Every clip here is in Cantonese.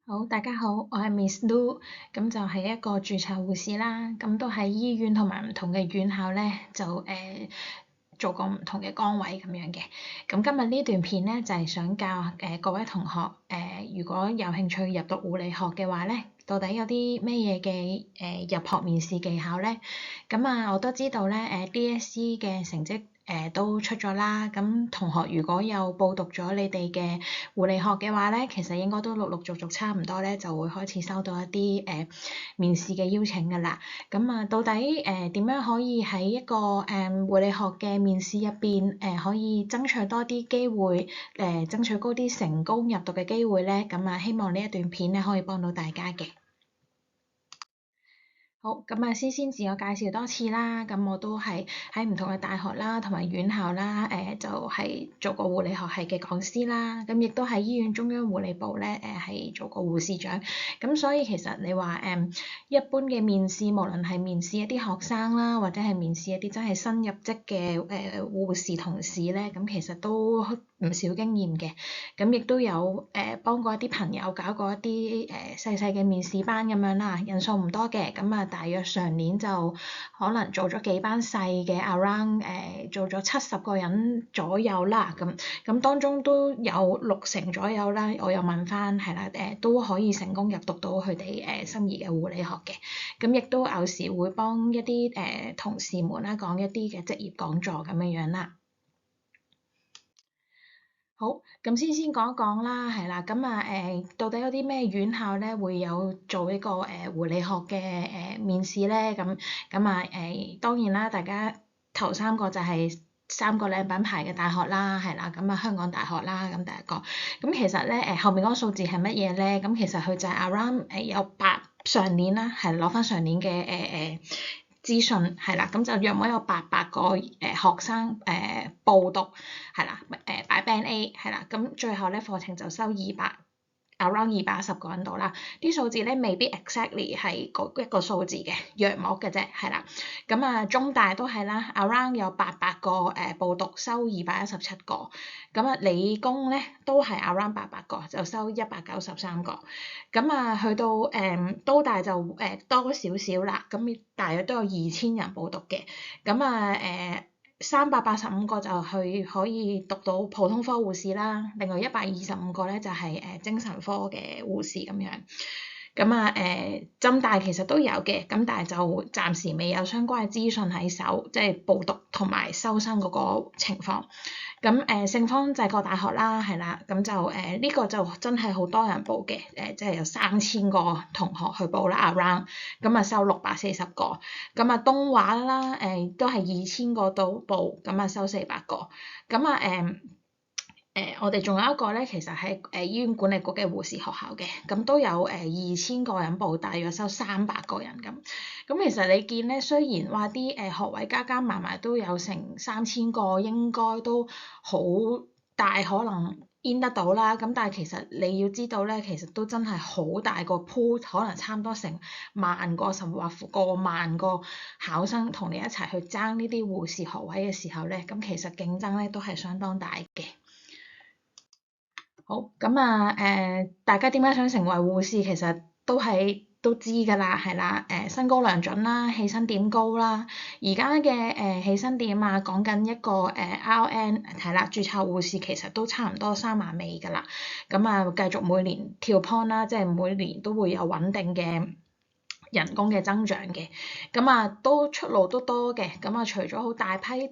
好，大家好，我係 Miss Lu，咁就係一個註冊護士啦，咁都喺醫院同埋唔同嘅院校咧，就做過唔同嘅崗位咁樣嘅。咁今日呢段片咧就係想教各位同學如果有興趣入讀護理學嘅話咧，到底有啲咩嘢嘅入學面試技巧咧？咁啊，我都知道咧DSE 嘅成績都出咗啦，咁同學如果有報讀咗你哋嘅護理學嘅話咧，其實應該都陸陸續續差唔多咧，就會開始收到一啲面試嘅邀請㗎啦。咁啊，到底點樣可以喺一個護理學嘅面試入邊可以爭取多啲機會，爭取高啲成功入讀嘅機會咧？咁啊，希望呢一段片咧可以幫到大家嘅。好，咁啊，先自我介紹多次啦。咁我都係喺唔同嘅大學啦，同埋院校啦，就係做過護理學系嘅講師啦。咁亦都喺醫院中央護理部咧，係做過護士長。咁所以其實你話一般嘅面試，無論係面試一啲學生啦，或者係面試一啲真係新入職嘅護士同事咧，咁其實都唔少經驗嘅。咁亦都有幫過一啲朋友搞過一啲細細嘅面試班咁樣啦，人數唔多嘅。咁啊，大約上年就可能做咗幾班細嘅 around 做咗70個人左右啦。咁當中都有60%左右啦，我又問翻係啦，都可以成功入讀到佢哋心儀嘅護理學嘅。咁亦都有時會幫一啲同事們啦講一啲嘅職業講座咁樣啦。好，咁先講一講啦，係啦，咁啊到底有啲咩院校咧會有做呢個護理學嘅面試咧？咁當然啦，大家頭三個就係3個靚品牌嘅大學啦，係啦，咁啊香港大學啦，咁第一個。咁其實咧後面嗰個數字係乜嘢咧？咁其實佢就係 around 有上年啦，係攞翻上年嘅資訊係啦，咁就約莫有800個學生報讀係啦，擺 Band A 係啦，咁最後咧課程就收around 210個人度啦，啲數字咧未必 exactly 係一個數字嘅，約莫嘅啫，係啦。咁啊中大都係啦，around 有800個報讀，收217個。咁啊理工咧都係 around 800個，就收193個。咁啊去到都大就多少少啦，咁大約都有2000人報讀嘅。咁啊385個就可以讀到普通科護士啦，另外125個咧就係精神科嘅護士咁樣。咁啊浸大其實都有嘅，咁但係就暫時未有相關嘅資訊喺手，即係報讀同埋收生嗰個情況。咁聖方濟各大學啦，係啦，咁就呢個就真係好多人報嘅，即係有3000個同學去報啦 around，咁啊收640個。咁啊東華啦，都係2000個到報，咁啊收400個。咁啊我哋仲有一個咧，其實係醫院管理局嘅護士學校嘅，咁都有2000個人報，大約收300個人咁。咁其實你見咧，雖然話啲學位加加埋埋都有成3000個，應該都好大可能 in 得到啦。咁但係其實你要知道咧，其實都真係好大個 pool，可能差唔多成萬個甚至乎過萬個考生同你一齊去爭呢啲護士學位嘅時候咧，咁其實競爭咧都係相當大嘅。好，咁啊大家點解想成為護士？其實都知㗎啦，係啦，身高量準啦，起薪點高啦。而家嘅起薪點啊，講緊一個RN 係啦，註冊護士其實都差唔多3萬尾㗎啦。咁啊，繼續每年跳 point 啦，即係每年都會有穩定嘅人工嘅增長嘅。咁啊，都出路都多嘅。咁啊，除咗好大批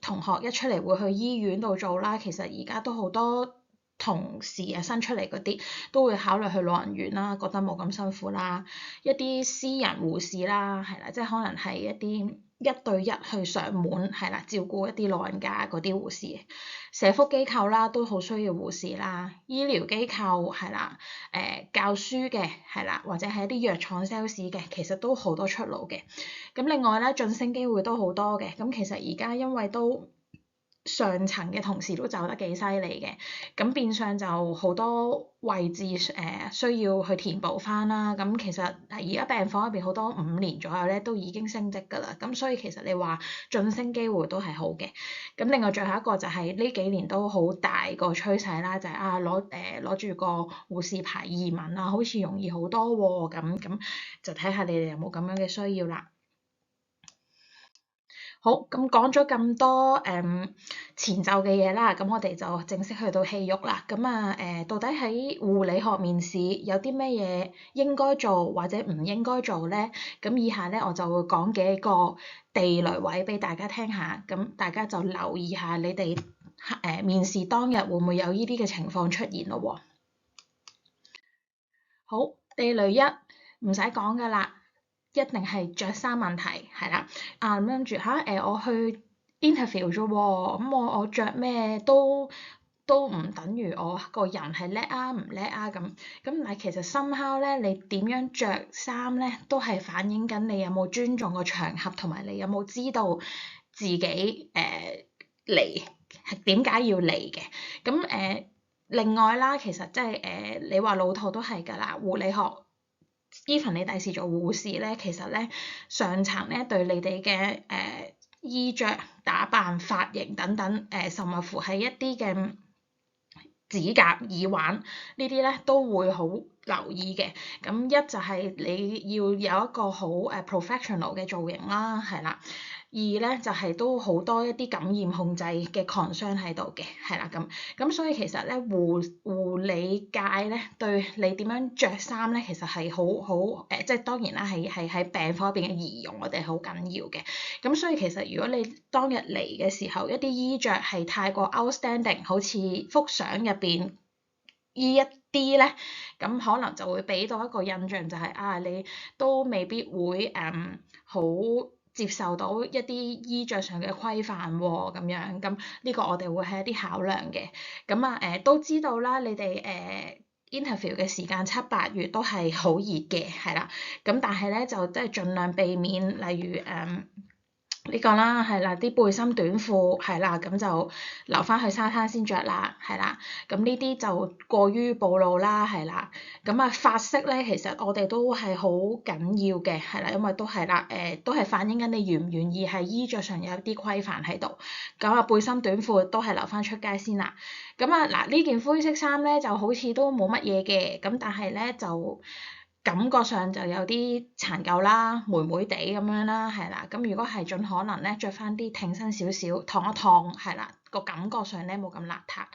同學一出嚟會去醫院度做啦，其實而家都好多同事啊，新出嚟嗰啲都會考慮去老人院啦，覺得冇咁辛苦啦。一啲私人護士啦，係啦，即係可能係一啲1對1去上門，係啦，照顧一啲老人家嗰啲護士。社福機構啦，都好需要護士啦。醫療機構係啦，教書嘅係啦，或者係一啲藥廠 sales 嘅，其實都好多出路嘅。咁另外咧，晉升機會都好多嘅。咁其實而家因為都上層嘅同事都走得幾犀利嘅，咁變相就好多位置需要去填補翻啦。咁其實而家病房入邊好多5年左右咧都已經升職㗎啦，咁所以其實你話晉升機會都係好嘅。咁另外最後一個就係呢幾年都好大個趨勢啦，就係攞住個護士牌移民啊，好似容易好多喎。咁就睇下你哋有冇咁樣嘅需要啦。好，咁講咗咁多前奏嘅嘢啦，咁我哋就正式去到戲肉啦。咁到底喺護理學面試有啲咩嘢應該做或者唔應該做咧？咁以下咧我就會講幾個地雷位俾大家聽下，咁大家就留意下你哋面試當日會唔會有呢啲嘅情況出現咯喎。好，地雷一唔使講㗎啦。一定係着衫問題，係啦。咁跟住我去 interview 啫喎，咁我着咩都唔等於我個人係叻啊唔叻啊咁。咁但係其實somehow咧，你點樣着衫咧，都係反映緊你有冇尊重個場合，同埋你有冇知道自己嚟係點解要嚟嘅。咁另外啦，其實即係你話老套都係㗎啦，護理學。even 你第時做護士咧，其實咧上層咧對你哋嘅衣着、打扮、髮型等等甚至乎係一啲嘅指甲、耳環呢啲咧都會好留意嘅。咁一就係你要有一個好professional 嘅造型啦，係啦。二咧就係都好多一啲感染控制嘅 concern 喺度嘅，係啦咁所以其實咧護理界咧對你點樣着衫咧，其實係好即係當然啦，係喺病房入邊嘅儀容，我哋好緊要嘅。咁所以其實如果你當日嚟嘅時候，一啲衣着係太過 outstanding，好似幅相入邊依一啲咧，咁可能就會俾到一個印象就係你都未必會好接受到一啲衣着上嘅規範喎，咁樣咁呢個我哋會係一啲考量嘅。咁都知道啦，你哋interview 嘅時間7、8月都係好熱嘅，係啦。咁但係咧就即係盡量避免，例如呢個啦，係啦，啲背心短褲係啦，咁就留翻去沙灘先着啦，係啦。咁呢啲就過於暴露啦，係啦。髮色咧，其實我哋都係好緊要嘅，係啦，因為都係啦，都係反映緊你願唔願意喺衣着上有啲規範喺度。背心短褲都係留翻出街先啦。嗱，呢件灰色衫咧就好似都冇乜嘢嘅，咁但係咧就感覺上就有啲殘舊啦、霉霉地咁樣啦，係啦。咁如果係盡可能咧，着翻啲挺身少少、燙一燙，係啦，個感覺上咧冇咁邋遢。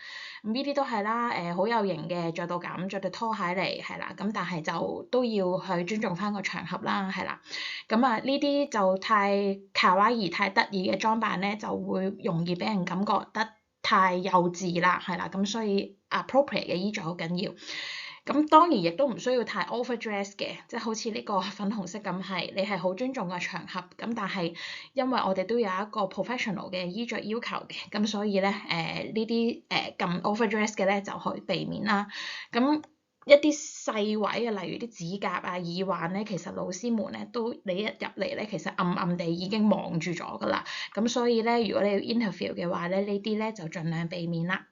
咁呢啲都係啦，好有型嘅，着到咁，着對拖鞋嚟，係啦。咁但係就都要去尊重翻個場合啦，係啦。呢啲就太卡哇伊、太得意嘅裝扮咧，就會容易俾人感覺得太幼稚啦，係啦。咁所以 appropriate 嘅衣着好緊要。咁當然亦都唔需要太 overdress 嘅，即係好似呢個粉紅色咁係，你係好尊重個場合。咁但係因為我哋都有一個 professional 嘅衣着要求嘅，咁所以咧呢啲咁 overdress 嘅咧就可以避免啦。咁一啲細位啊，例如啲指甲啊、耳環咧，其實老師們咧都你一入嚟咧，其實暗暗地已經望住咗㗎啦。咁所以咧，如果你要 interview 嘅話咧，呢啲咧就盡量避免啦。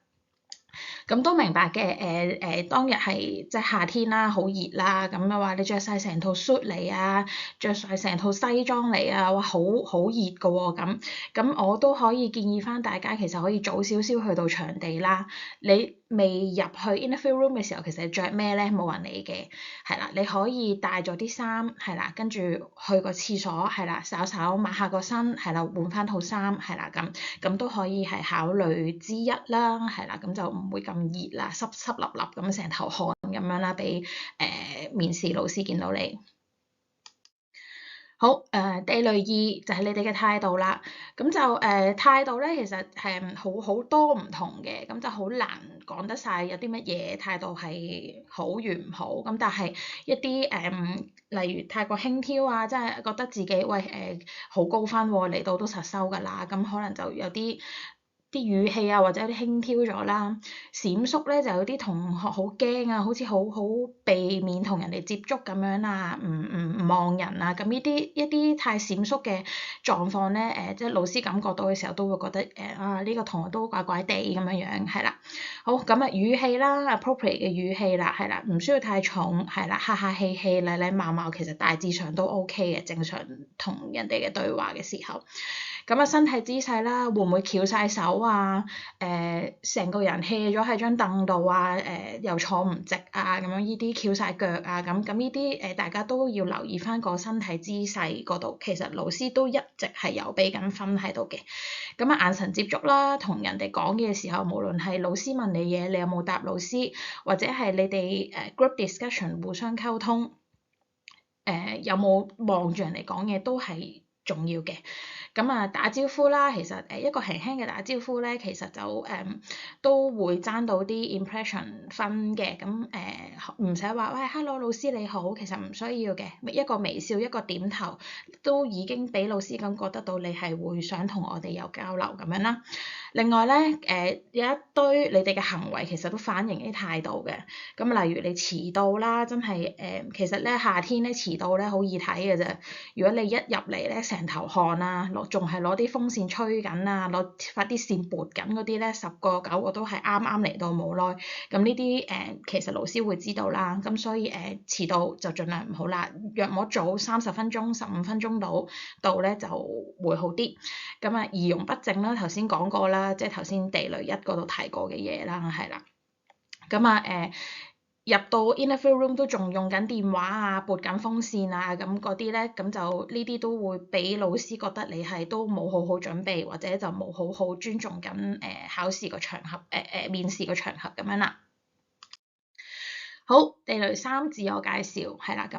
咁都明白嘅，當日係即係夏天啦，好熱啦，咁嘅話你着晒成套 suit 嚟啊，着晒成套西裝嚟啊，哇，好熱㗎喎，咁我都可以建議返大家，其實可以早少少去到場地啦。你未入去 interview room 嘅時候，其實着咩咧冇人理嘅，係啦，你可以帶咗啲衫，係啦，跟住去個廁所，係啦，稍稍抹下個身，係啦，換返套衫，係啦，咁都可以係考慮之一啦，係啦，咁就唔會咁熱啦，濕濕立立咁成頭汗咁樣啦，俾面試老師見到你。好，地雷2就係你哋嘅態度啦。咁就態度咧，其實係好多唔同嘅，咁就好難講得晒有啲乜嘢態度係好與唔好。咁但係一啲例如太過輕佻啊，即係覺得自己好高分喎，嚟到都實收㗎啦。咁可能就有啲啲語氣啊，或者有啲輕佻咗啦。閃縮咧就有啲同學好驚啊，好似好避免同人哋接觸咁樣啊，唔望人啊，咁一啲太閃縮嘅狀況咧，即係老師感覺到嘅時候都會覺得呢個同學都怪怪地咁樣樣，係啦。好，咁語氣啦 ，appropriate 嘅語氣啦，係啦，唔需要太重，係啦，客客氣氣、禮禮貌貌，其實大致上都 OK 嘅，正常同人哋嘅對話嘅時候。咁身體姿勢啦，會唔會翹晒手啊？成個人 hea 咗喺張凳度啊？又坐唔直啊？咁樣呢啲翹晒腳啊？咁呢啲大家都要留意返個身體姿勢嗰度。其實老師都一直係有俾緊分喺度嘅。咁眼神接觸啦，同人哋講嘅時候，無論係老師問你嘢，你有冇答老師，或者係你哋group discussion 互相溝通，有冇望住人哋講嘢都係重要嘅。咁打招呼啦，其實一個輕輕嘅打招呼咧，其實就都會爭到啲 impression 分嘅。咁唔使話喂 hello 老師你好，其實唔需要嘅，一個微笑一個點頭都已經俾老師感覺得到你係會想同我哋有交流咁樣啦。另外咧，有一堆你哋嘅行為其實都反映啲態度嘅。咁例如你遲到啦，真係其實咧夏天咧遲到咧好易睇嘅啫。如果你一入嚟咧成頭汗啊，仲係攞啲風扇吹緊啊，發啲線撥緊嗰啲咧，10個9個都係啱啱嚟到冇耐。咁呢啲其實老師會知道啦。咁所以遲到就盡量唔好啦。約莫早30分鐘、15分鐘到咧就會好啲。咁儀容不正啦，頭先講過啦，即係頭先地雷1嗰度提過嘅嘢啦，係啦。咁入到 interview room 都仲用緊電話啊，撥緊風扇啊，咁嗰啲咧，咁就呢啲都會俾老師覺得你係都冇好好準備，或者就冇好好尊重緊考試個場合，面試個場合咁樣啦。好，地雷3自我介紹係啦，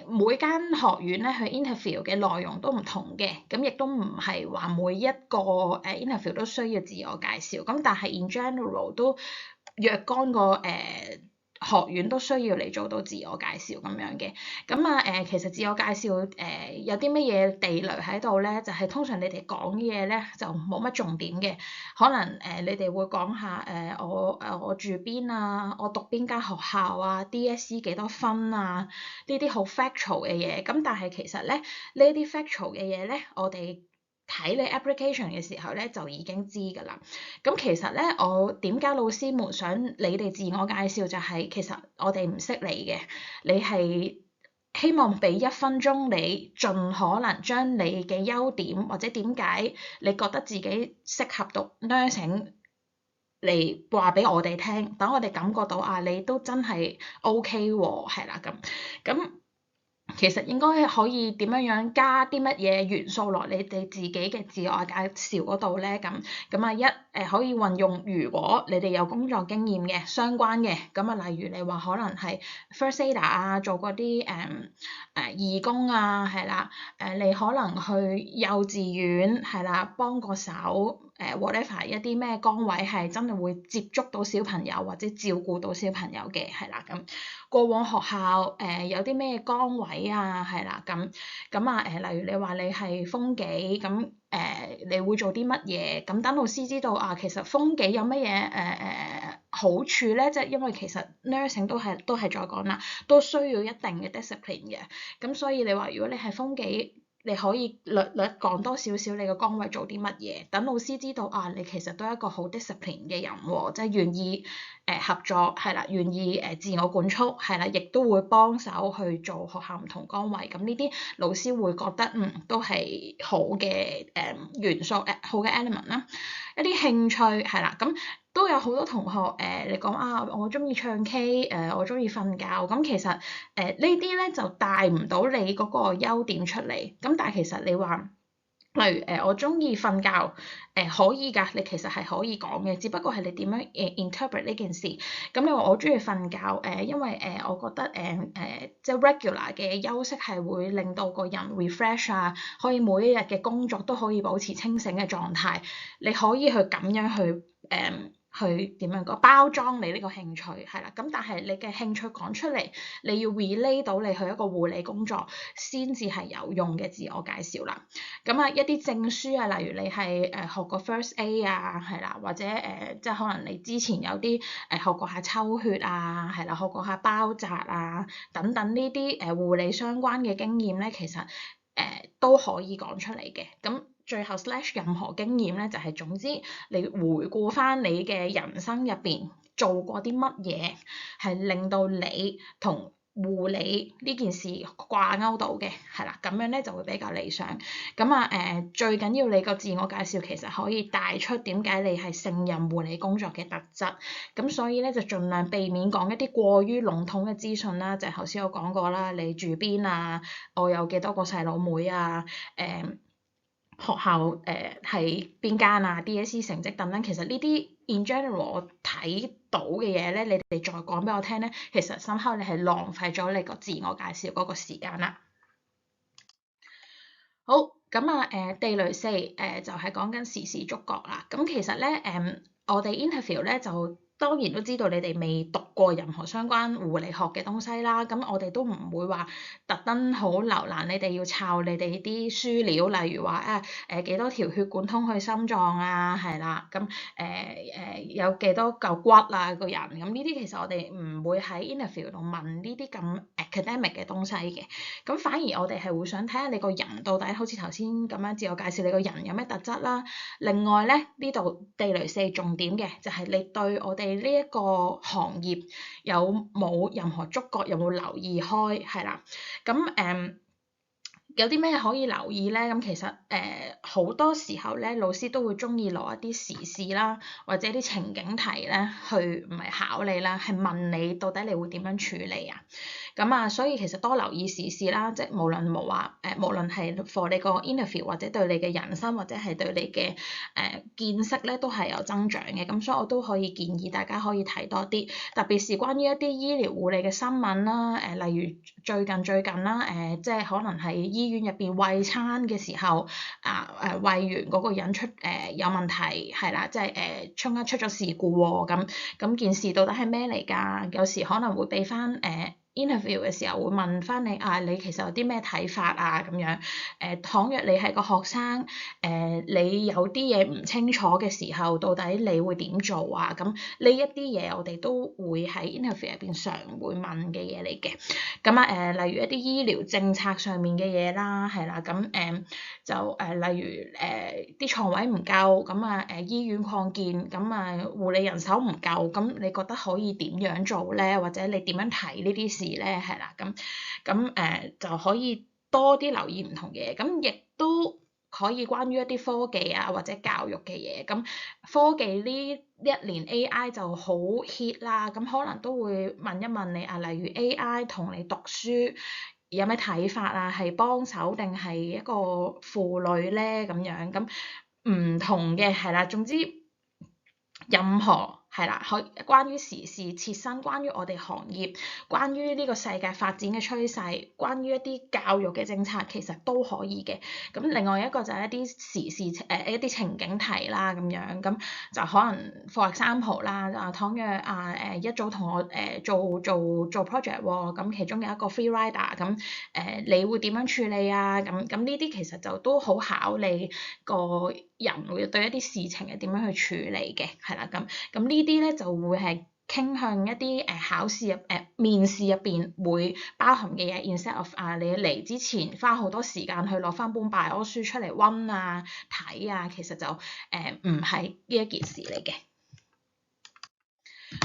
每間學院咧去 interview 嘅內容都唔同嘅，咁亦都唔係話每一個interview 都需要自我介紹，咁但係 in general 都若干個學院都需要你做到自我介紹咁樣嘅。其實自我介紹有啲乜嘢地雷喺度咧，就係通常你哋講嘅嘢咧就冇乜重點嘅，可能你哋會講下我住邊啊，我讀邊間學校啊，DSE 幾多分啊，呢啲好 factual 嘅嘢。咁但係其實咧呢啲 factual 嘅嘢咧，我哋睇你 application 嘅時候咧就已經知㗎啦。咁其實咧，我點解老師們想你哋自我介紹就係其實我哋唔識你嘅，你係希望俾1分鐘你盡可能將你嘅優點或者點解你覺得自己適合讀 nursing 嚟話俾我哋聽，等我哋感覺到你都真係 OK 喎，係啦咁。其實應該可以點樣加啲乜嘢元素落你哋自己嘅自我介紹嗰度咧？可以運用如果你哋有工作經驗嘅相關嘅，例如你話可能係 first aider 啊，做過啲義工啊，係啦，你可能去幼稚園係啦，幫個手。whatever 一啲咩崗位係真係會接觸到小朋友或者照顧到小朋友嘅，係啦咁。過往學校有啲咩崗位啊，係啦咁。例如你話你係風紀咁你會做啲乜嘢？咁等老師知道其實風紀有乜嘢好處咧？即係因為其實 nursing 都係再講啦，都需要一定嘅 discipline 嘅。咁所以你話如果你係風紀，你可以略講多少少你個崗位做啲乜嘢，等老師知道你其實都係一個好 discipline 嘅人喎，即係願意合作係啦，願意自我管束係啦，亦都會幫手去做學校唔同崗位。咁呢啲老師會覺得都係好嘅元素好嘅 element 啦。一啲興趣係啦，咁都有好多同學你講我中意唱 K 我中意瞓覺，咁其實呢啲咧就帶唔到你嗰個優點出嚟。咁但係其實你話例如我中意瞓覺可以㗎，你其實係可以講嘅，只不過係你點樣interpret 呢件事。咁你話我中意瞓覺因為我覺得即係 regular 嘅休息係會令到個人 refresh 啊，可以每一日嘅工作都可以保持清醒嘅狀態。你可以去咁樣去去點樣講包裝你呢個興趣係啦，咁但係你嘅興趣講出嚟，你要 relate 到你去一個護理工作先至係有用嘅自我介紹啦。咁啊一啲證書啊，例如你係學過 First Aid 啊，係啦，或者即係可能你之前有啲學過下抽血啊，係啦，學過下包紮啊等等呢啲護理相關嘅經驗咧，其實都可以講出嚟嘅。咁最後/任何經驗咧，就係總之你回顧翻你嘅人生入邊做過啲乜嘢，係令到你同護理呢件事掛鈎到嘅，係啦，咁樣咧就會比較理想。咁啊最緊要你個自我介紹其實可以帶出點解你係勝任護理工作嘅特質。咁所以咧就盡量避免講一啲過於籠統嘅資訊啦，就係頭先我講過啦，你住邊啊，我有幾多個細佬妹啊，學校係邊間啊 DSE 成績等等，其實呢啲 in general 我睇到嘅嘢咧，你哋再講俾我聽咧，其實深刻你係浪費咗你個自我介紹嗰個時間啦。好，咁啊地雷4就係講緊時事觸覺啦。咁其實咧我哋 interview 咧就當然都知道你哋未讀過任何相關護理學嘅東西啦，咁我哋都唔會話特登好留難你哋要抄你哋啲書料，例如話幾多條血管通去心臟啊，係啦，咁有幾多嚿骨啊個人，咁呢啲其實我哋唔會喺 interview 度問呢啲咁 academic 嘅東西嘅，咁反而我哋係會想睇下你個人到底好似頭先咁樣自我介紹你個人有咩特質啦。另外咧呢度地雷4重點嘅就係你對我哋呢一個行業有冇任何觸覺，有冇留意開係啦，咁有啲咩可以留意咧？咁其實好多時候咧，老師都會鍾意攞一啲時事啦，或者啲情景題咧，去唔係考你啦，係問你到底你會點樣處理啊？咁啊，所以其實多留意時事啦，即係無論係 for 你個 interview 或者對你嘅人生或者係對你嘅見識咧，都係有增長嘅。咁所以我都可以建議大家可以睇多啲，特別是關於一啲醫療護理嘅新聞啦，例如最近啦，即係可能喺醫院入邊餵餐嘅時候，餵完嗰個人有問題，係啦，即係出咗事故喎，咁件事到底係咩嚟㗎？有時可能會俾翻interview 嘅時候會問翻你你其實有啲咩睇法啊咁樣？倘若你係個學生，你有啲嘢唔清楚嘅時候，到底你會點做啊？咁呢一啲嘢我哋都會喺 interview 入邊常會問嘅嘢嚟嘅。咁例如一啲醫療政策上面嘅嘢啦，係啦，咁就例如啲床位唔夠，咁醫院擴建，咁護理人手唔夠，咁你覺得可以點樣做咧？或者你點樣睇呢啲事咧？係啦，咁就可以多啲留意唔同嘅嘢，咁亦都可以關於一啲科技啊或者教育嘅嘢，咁科技呢一年 AI 就好 hit 啦，咁可能都會問一問你例如 AI 同你讀書有咩睇法啊？係幫手定係一個負累咧？咁樣咁唔同嘅係啦，總之任何係啦，關於時事切身，關於我哋行業，關於呢個世界發展嘅趨勢，關於一啲教育嘅政策，其實都可以嘅。咁另外一個就係一啲時事一啲情景題啦，咁樣咁就可能 for example 啦，倘若一早同我做 project 喎，咁其中有一個 free rider，咁你會點樣處理啊？咁呢啲其實就都好考你個人會對一啲事情係點樣去處理嘅，係啦，咁呢啲咧就會係傾向一啲考試面試入邊會包含嘅嘢 ，instead of 你嚟之前花好多時間去攞翻本 bio 書出嚟溫啊睇啊，其實就唔係呢一件事嚟嘅。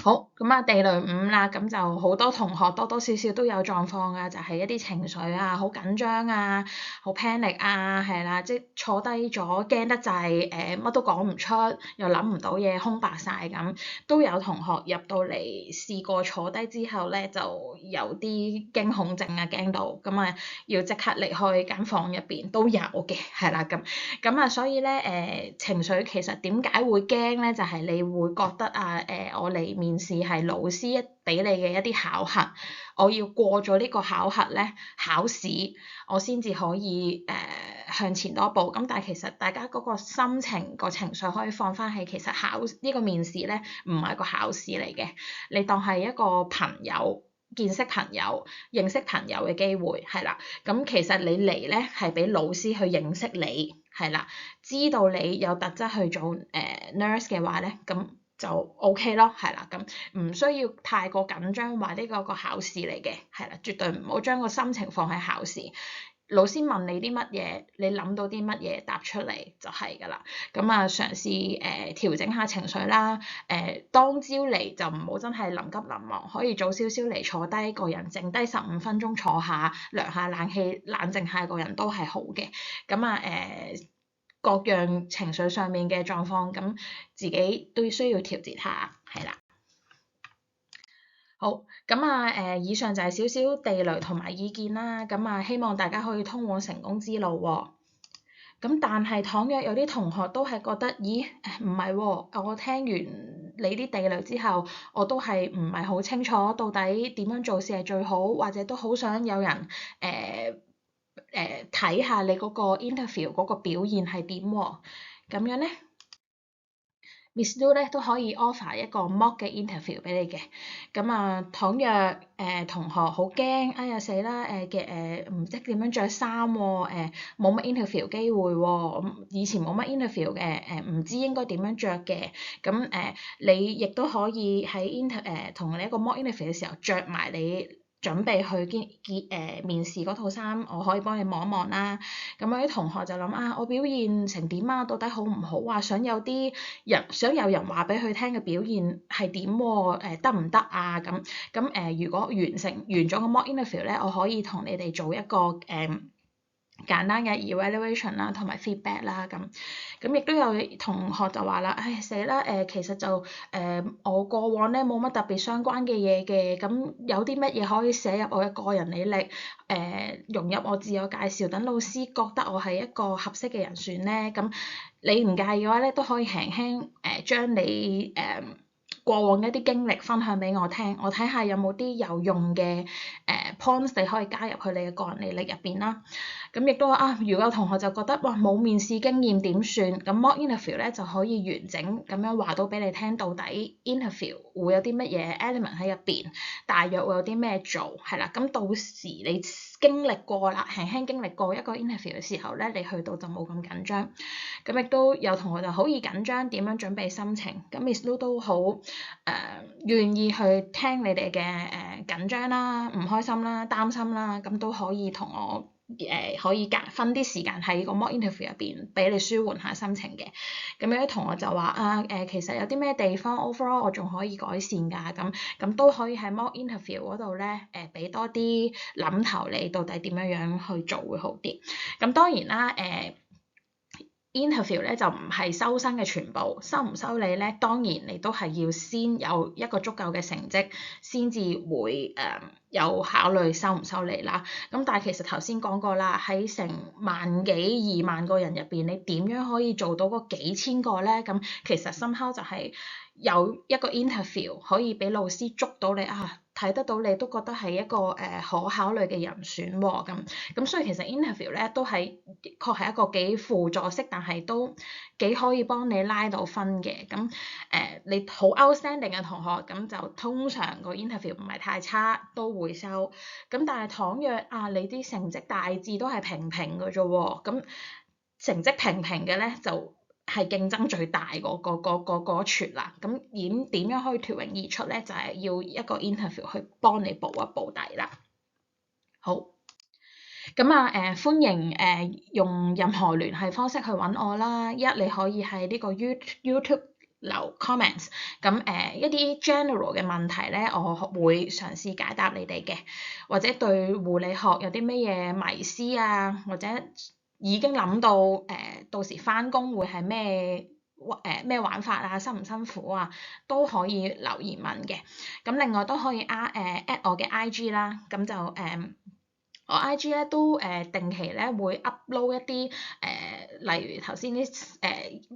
好，咁地雷5啦，咁就好多同學多多少少都有狀況啊，就係一啲情緒啊，好緊張啊，好 panic 啊，係啦，即係坐低咗驚得滯，乜都講唔出，又諗唔到嘢，空白晒咁，都有同學入到嚟試過坐低之後咧，就有啲驚恐症啊，驚到咁要即刻離開間房入邊都有嘅，係啦，咁所以咧情緒其實點解會驚咧？就係你會覺得我嚟面試係老師俾你嘅一啲考核，我要過咗呢個考核咧，考試我先至可以向前多步。咁但係其實大家嗰個心情個情緒可以放翻喺其實呢個面試咧唔係個考試嚟嘅，你當係一個朋友。見識朋友、認識朋友嘅機會係啦，咁其實你嚟咧係俾老師去認識你係啦，知道你有特質去做nurse 嘅話咧，咁就 OK 咯，係啦，咁唔需要太過緊張話呢個考試嚟嘅，係啦，絕對唔好將個心情放喺考試。老師問你啲乜嘢，你諗到啲乜嘢答出嚟就係㗎啦。咁啊，嘗試調整下情緒啦。當朝嚟就唔好真係臨急臨忙，可以早少少嚟坐低，個人靜低15分鐘坐下，涼下冷氣，冷靜下個人都係好嘅。咁啊各樣情緒上面嘅狀況，咁自己都需要調節下，係啦。好，咁啊以上就係少少地雷同埋意見啦，咁啊希望大家可以通往成功之路喎。咁但係倘若有啲同學都係覺得，咦唔係喎，我聽完你啲地雷之後，我都係唔係好清楚到底點樣做先係最好，或者都好想有人睇下你嗰個 interview 嗰個表現係點喎，咁樣咧。Miss Lu 咧都可以 offer 一個 mock 嘅 interview 俾你嘅，咁啊倘若同學好驚，哎呀死啦唔知點樣着衫喎，冇乜 interview 機會喎，以前冇乜 interview 嘅，唔知應該點樣着嘅，咁你亦都可以喺同你一個 mock interview 嘅時候着埋你準備去面試嗰套衫，我可以幫你望一望啦。咁有啲同學就諗啊，我表現成點啊？到底好唔好啊？想有人話俾佢聽嘅表現係點喎？得唔得啊？咁如果完咗個 mock interview 咧，我可以同你哋做一個簡單嘅 evaluation 啦，同埋 feedback 啦，咁亦都有同學就話啦，唉死啦其實就我過往咧冇乜特別相關嘅嘢嘅，咁有啲乜嘢可以寫入我嘅個人履歷，融入我自我介紹，等老師覺得我係一個合適嘅人選咧，咁你唔介意嘅話咧，都可以輕輕將你過往嘅一啲經歷分享俾我聽，我睇下有冇啲有用嘅points 你可以加入去你嘅個人履歷入邊啦。咁亦都啊，如果有同學就覺得哇冇面試經驗點算？咁 mock interview 咧就可以完整咁樣話到俾你聽，到底 interview 會有啲乜嘢 element 喺入邊，大約會有啲咩做，係啦。咁到時你經歷過啦，輕輕經歷過一個 interview 嘅時候咧，你去到就冇咁緊張。咁亦都有同學就好易緊張，點樣準備心情？咁 Miss Lu 都好願意去聽你哋嘅緊張啦、唔開心啦、擔心啦，咁都可以同我可以分啲時間喺個 mock interview 入邊俾你舒緩下心情嘅。咁有啲同學就話啊其實有啲咩地方 overall 我仲可以改善㗎，咁都可以喺 mock interview 嗰度咧俾多啲諗頭你到底點樣去做會好啲。咁當然啦interview 咧就唔係收生嘅全部，收唔收你咧，當然你都係要先有一個足夠嘅成績，先至會有考慮收唔收你啦。咁但係其實頭先講過啦，喺成萬幾2萬個人入邊，你點樣可以做到嗰幾千個咧？咁其實somehow就係有一個 interview 可以俾老師捉到你啊，睇得到你都覺得係一個可考慮嘅人選喎。咁所以其實 interview 咧都係確係一個幾輔助式，但係都幾可以幫你拉到分嘅。咁你好 outstanding 嘅同學，咁就通常個 interview 唔係太差，都會收。咁但係倘若你啲成績大致都係平平嘅啫喎，咁成績平平嘅咧就係競爭最大嗰撮啦。咁點樣可以脫穎而出咧？就係要一個 interview 去幫你補一補底啦。好。咁歡迎用任何聯繫方式去揾我啦。你可以喺呢個 YouTube 留 comments。咁一啲 general 嘅問題咧，我會嘗試解答你哋嘅。或者對護理學有啲乜嘢迷思啊，或者已經諗到到時返工會係咩玩法啊，辛唔辛苦啊，都可以留言問嘅。咁另外都可以at 我嘅 IG 啦。咁就我 IG 咧都定期咧會 upload 一啲例如頭先啲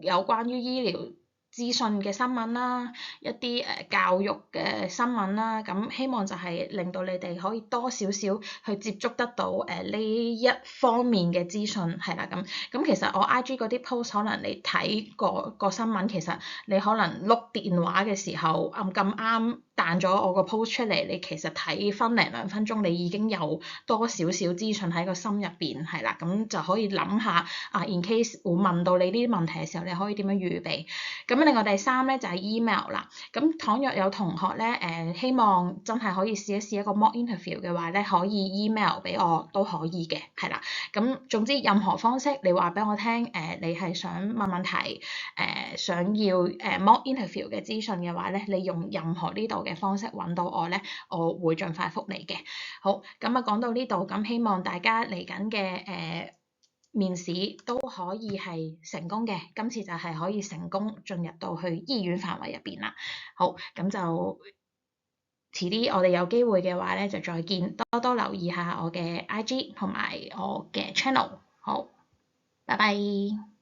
有關於醫療資訊嘅新聞啦，一啲教育嘅新聞啦，咁希望就係令到你哋可以多少少去接觸得到呢一方面嘅資訊，係啦咁其實我 IG 嗰啲 post 可能你睇個新聞，其實你可能碌電話嘅時候咁啱彈咗我個 post 出嚟，你其實睇分零兩分鐘，你已經有多少少資訊喺個心入邊，係啦，咁就可以諗下in case 會問到你呢啲問題嘅時候，你可以點樣預備。咁另外第三咧就係 email 啦。咁倘若有同學咧希望真係可以試一個 mock interview 嘅話咧，可以 email 俾我都可以嘅，係啦。咁總之任何方式，你話俾我聽你係想問問題想要mock interview 嘅資訊嘅話咧，你用任何呢度嘅方式揾到我咧，我會盡快覆你嘅。好，咁講到呢度，咁希望大家嚟緊嘅面試都可以係成功嘅，今次就係可以成功進入到去醫院範圍入邊啦。好，咁就遲啲我哋有機會嘅話咧，就再見，多多留意下我嘅 IG 同埋我嘅 channel。好，拜拜。